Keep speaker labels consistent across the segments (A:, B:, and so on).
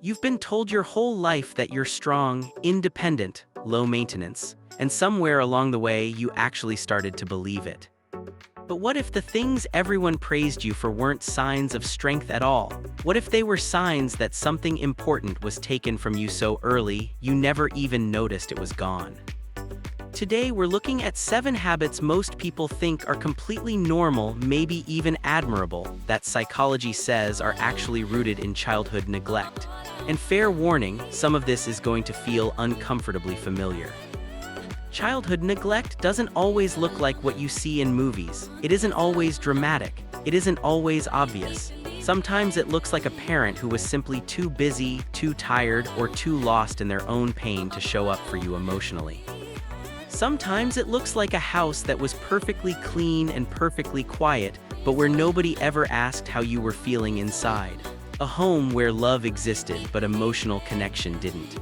A: You've been told your whole life that you're strong, independent, low maintenance, and somewhere along the way you actually started to believe it. But what if the things everyone praised you for weren't signs of strength at all? What if they were signs that something important was taken from you so early you never even noticed it was gone? Today we're looking at 7 habits most people think are completely normal, maybe even admirable, that psychology says are actually rooted in childhood neglect. And fair warning, some of this is going to feel uncomfortably familiar. Childhood neglect doesn't always look like what you see in movies. It isn't always dramatic. It isn't always obvious. Sometimes it looks like a parent who was simply too busy, too tired, or too lost in their own pain to show up for you emotionally. Sometimes it looks like a house that was perfectly clean and perfectly quiet, but where nobody ever asked how you were feeling inside. A home where love existed but emotional connection didn't.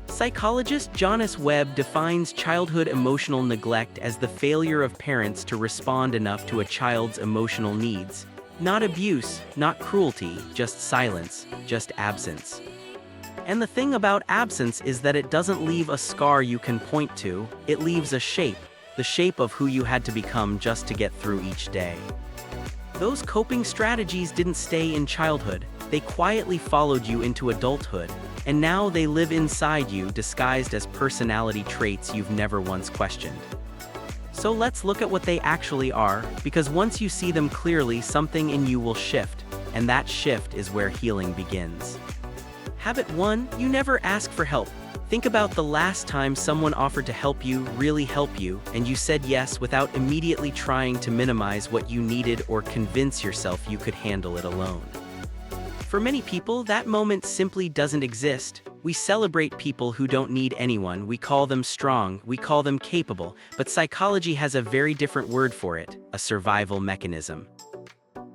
A: Psychologist Jonas Webb defines childhood emotional neglect as the failure of parents to respond enough to a child's emotional needs. Not abuse, not cruelty, just silence, just absence. And the thing about absence is that it doesn't leave a scar you can point to, it leaves a shape, the shape of who you had to become just to get through each day. Those coping strategies didn't stay in childhood, they quietly followed you into adulthood, and now they live inside you disguised as personality traits you've never once questioned. So let's look at what they actually are, because once you see them clearly, something in you will shift, and that shift is where healing begins. Habit 1, you never ask for help. Think about the last time someone offered to help you, really help you, and you said yes without immediately trying to minimize what you needed or convince yourself you could handle it alone. For many people, that moment simply doesn't exist. We celebrate people who don't need anyone, we call them strong, we call them capable, but psychology has a very different word for it, a survival mechanism.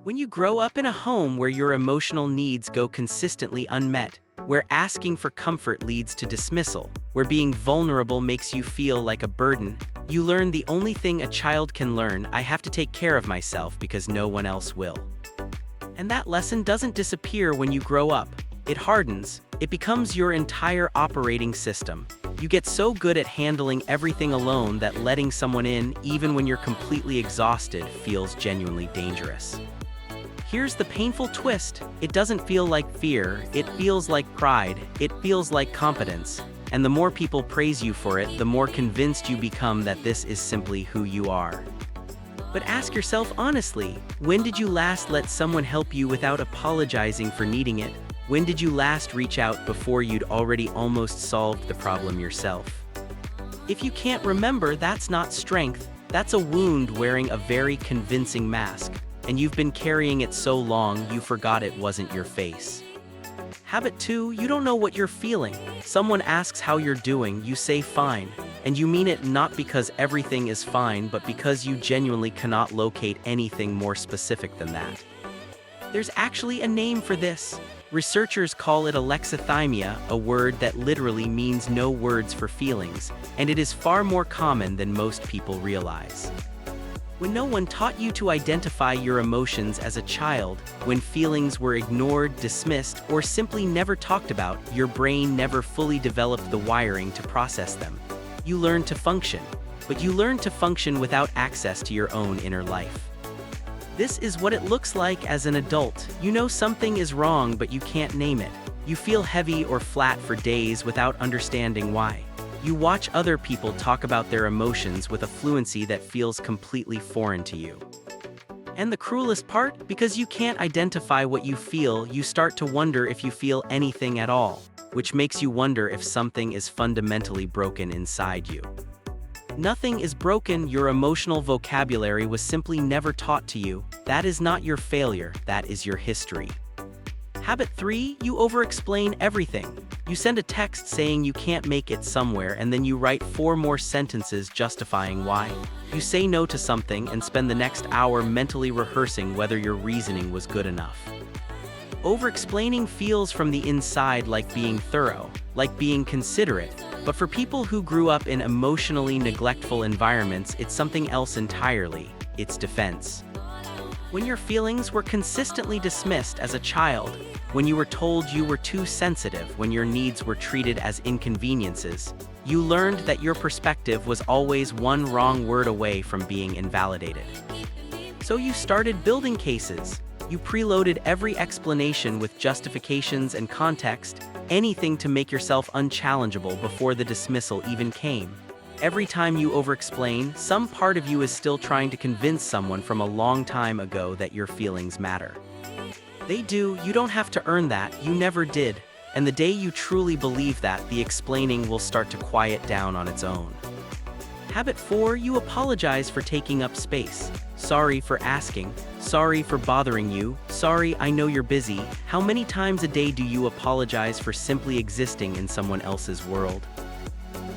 A: When you grow up in a home where your emotional needs go consistently unmet, where asking for comfort leads to dismissal, where being vulnerable makes you feel like a burden, you learn the only thing a child can learn: I have to take care of myself because no one else will. And that lesson doesn't disappear when you grow up. It hardens. It becomes your entire operating system. You get so good at handling everything alone that letting someone in, even when you're completely exhausted, feels genuinely dangerous. Here's the painful twist. It doesn't feel like fear, it feels like pride, it feels like competence. And the more people praise you for it, the more convinced you become that this is simply who you are. But ask yourself honestly, when did you last let someone help you without apologizing for needing it? When did you last reach out before you'd already almost solved the problem yourself? If you can't remember, that's not strength, that's a wound wearing a very convincing mask. And you've been carrying it so long you forgot it wasn't your face. Habit 2, you don't know what you're feeling. Someone asks how you're doing, you say fine, and you mean it not because everything is fine, but because you genuinely cannot locate anything more specific than that. There's actually a name for this. Researchers call it alexithymia, a word that literally means no words for feelings, and it is far more common than most people realize. When no one taught you to identify your emotions as a child, when feelings were ignored, dismissed, or simply never talked about, your brain never fully developed the wiring to process them. You learned to function, but you learned to function without access to your own inner life. This is what it looks like as an adult. You know something is wrong, but you can't name it. You feel heavy or flat for days without understanding why. You watch other people talk about their emotions with a fluency that feels completely foreign to you. And the cruelest part, because you can't identify what you feel, you start to wonder if you feel anything at all, which makes you wonder if something is fundamentally broken inside you. Nothing is broken, your emotional vocabulary was simply never taught to you. That is not your failure, that is your history. Habit 3, you over-explain everything. You send a text saying you can't make it somewhere, and then you write 4 more sentences justifying why. You say no to something and spend the next hour mentally rehearsing whether your reasoning was good enough. Over-explaining feels from the inside like being thorough, like being considerate, but for people who grew up in emotionally neglectful environments, it's something else entirely. It's defense. When your feelings were consistently dismissed as a child, when you were told you were too sensitive, when your needs were treated as inconveniences, you learned that your perspective was always one wrong word away from being invalidated. So you started building cases. You preloaded every explanation with justifications and context, anything to make yourself unchallengeable before the dismissal even came. Every time you over-explain, some part of you is still trying to convince someone from a long time ago that your feelings matter. They do, you don't have to earn that, you never did. And the day you truly believe that, the explaining will start to quiet down on its own. Habit 4, you apologize for taking up space. Sorry for asking. Sorry for bothering you. Sorry, I know you're busy. How many times a day do you apologize for simply existing in someone else's world?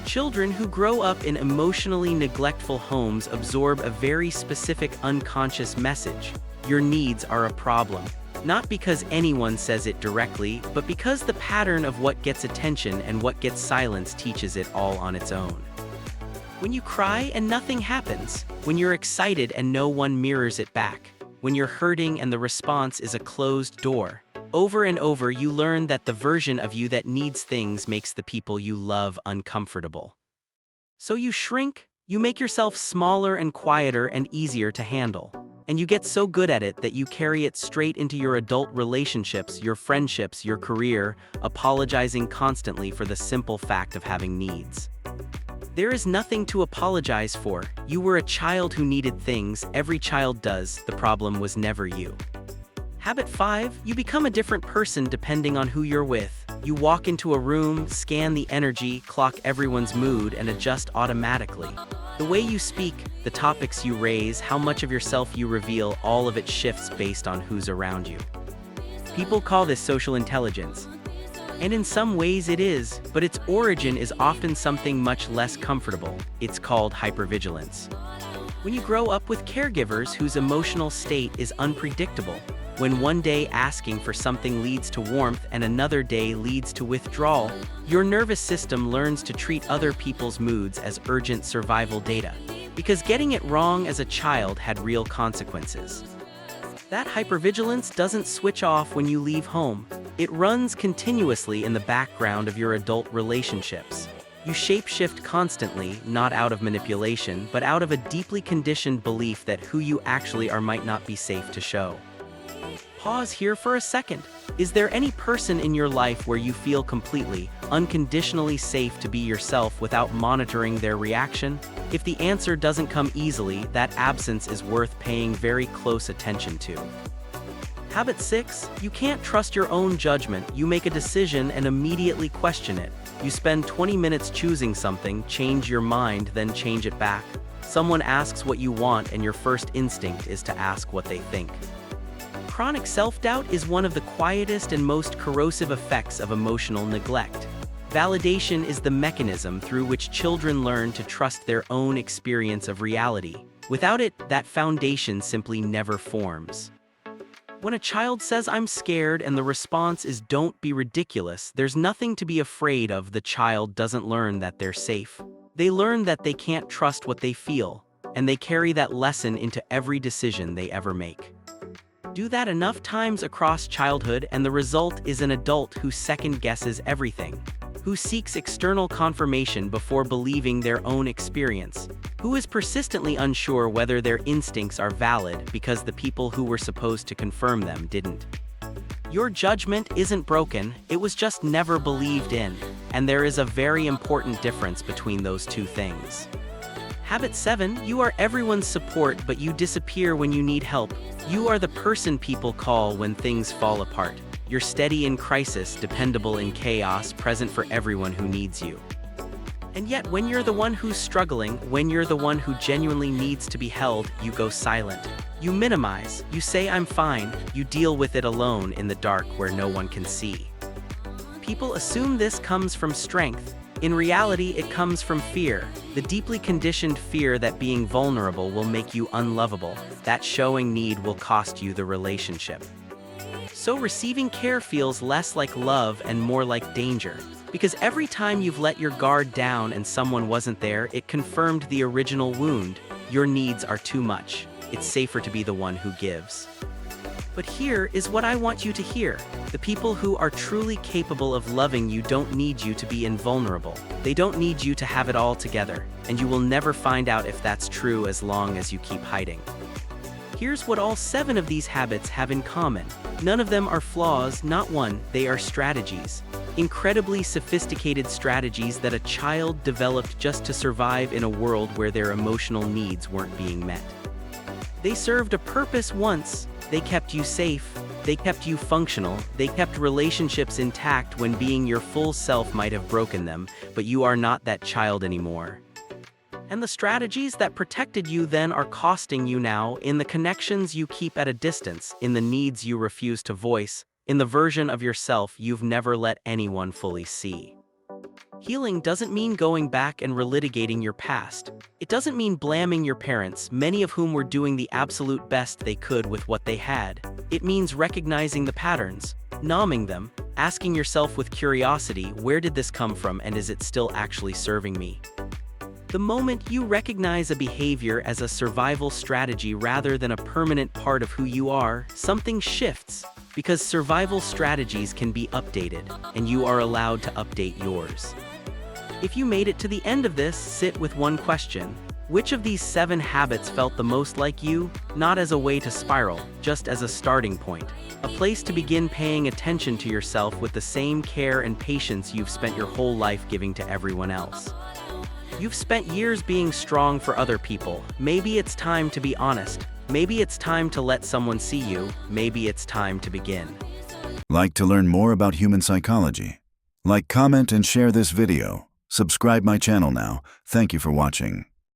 A: Children who grow up in emotionally neglectful homes absorb a very specific unconscious message. Your needs are a problem. Not because anyone says it directly, but because the pattern of what gets attention and what gets silence teaches it all on its own. When you cry and nothing happens, when you're excited and no one mirrors it back, when you're hurting and the response is a closed door, over and over you learn that the version of you that needs things makes the people you love uncomfortable. So you shrink, you make yourself smaller and quieter and easier to handle. And you get so good at it that you carry it straight into your adult relationships, your friendships, your career, apologizing constantly for the simple fact of having needs. There is nothing to apologize for. You were a child who needed things, every child does, the problem was never you. Habit 5, you become a different person depending on who you're with. You walk into a room, scan the energy, clock everyone's mood, and adjust automatically. The way you speak, the topics you raise, how much of yourself you reveal, all of it shifts based on who's around you. People call this social intelligence. And in some ways it is, but its origin is often something much less comfortable. It's called hypervigilance. When you grow up with caregivers whose emotional state is unpredictable, when one day asking for something leads to warmth and another day leads to withdrawal, your nervous system learns to treat other people's moods as urgent survival data, because getting it wrong as a child had real consequences. That hypervigilance doesn't switch off when you leave home. It runs continuously in the background of your adult relationships. You shapeshift constantly, not out of manipulation, but out of a deeply conditioned belief that who you actually are might not be safe to show. Pause here for a second. Is there any person in your life where you feel completely, unconditionally safe to be yourself without monitoring their reaction? If the answer doesn't come easily, that absence is worth paying very close attention to. Habit 6, you can't trust your own judgment. You make a decision and immediately question it. You spend 20 minutes choosing something, change your mind, then change it back. Someone asks what you want and your first instinct is to ask what they think. Chronic self-doubt is one of the quietest and most corrosive effects of emotional neglect. Validation is the mechanism through which children learn to trust their own experience of reality. Without it, that foundation simply never forms. When a child says, "I'm scared," and the response is, "Don't be ridiculous," there's nothing to be afraid of. The child doesn't learn that they're safe. They learn that they can't trust what they feel, and they carry that lesson into every decision they ever make. Do that enough times across childhood and the result is an adult who second-guesses everything, who seeks external confirmation before believing their own experience, who is persistently unsure whether their instincts are valid because the people who were supposed to confirm them didn't. Your judgment isn't broken, it was just never believed in, and there is a very important difference between those two things. Habit 7, you are everyone's support but you disappear when you need help. You are the person people call when things fall apart. You're steady in crisis, dependable in chaos, present for everyone who needs you. And yet when you're the one who's struggling, when you're the one who genuinely needs to be held, you go silent. You minimize, you say "I'm fine," you deal with it alone in the dark where no one can see. People assume this comes from strength. In reality, it comes from fear, the deeply conditioned fear that being vulnerable will make you unlovable, that showing need will cost you the relationship. So receiving care feels less like love and more like danger, because every time you've let your guard down and someone wasn't there, it confirmed the original wound. Your needs are too much. It's safer to be the one who gives. But here is what I want you to hear. The people who are truly capable of loving you don't need you to be invulnerable. They don't need you to have it all together, and you will never find out if that's true as long as you keep hiding. Here's what all 7 of these habits have in common. None of them are flaws, not one, they are strategies. Incredibly sophisticated strategies that a child developed just to survive in a world where their emotional needs weren't being met. They served a purpose once. They kept you safe, they kept you functional, they kept relationships intact when being your full self might have broken them, but you are not that child anymore. And the strategies that protected you then are costing you now in the connections you keep at a distance, in the needs you refuse to voice, in the version of yourself you've never let anyone fully see. Healing doesn't mean going back and relitigating your past. It doesn't mean blaming your parents, many of whom were doing the absolute best they could with what they had. It means recognizing the patterns, numbing them, asking yourself with curiosity, where did this come from and is it still actually serving me? The moment you recognize a behavior as a survival strategy rather than a permanent part of who you are, something shifts. Because survival strategies can be updated, and you are allowed to update yours. If you made it to the end of this, sit with one question. Which of these 7 habits felt the most like you? Not as a way to spiral, just as a starting point. A place to begin paying attention to yourself with the same care and patience you've spent your whole life giving to everyone else. You've spent years being strong for other people. Maybe it's time to be honest. Maybe it's time to let someone see you. Maybe it's time to begin.
B: Like to learn more about human psychology? Like, comment, and share this video. Subscribe my channel now. Thank you for watching.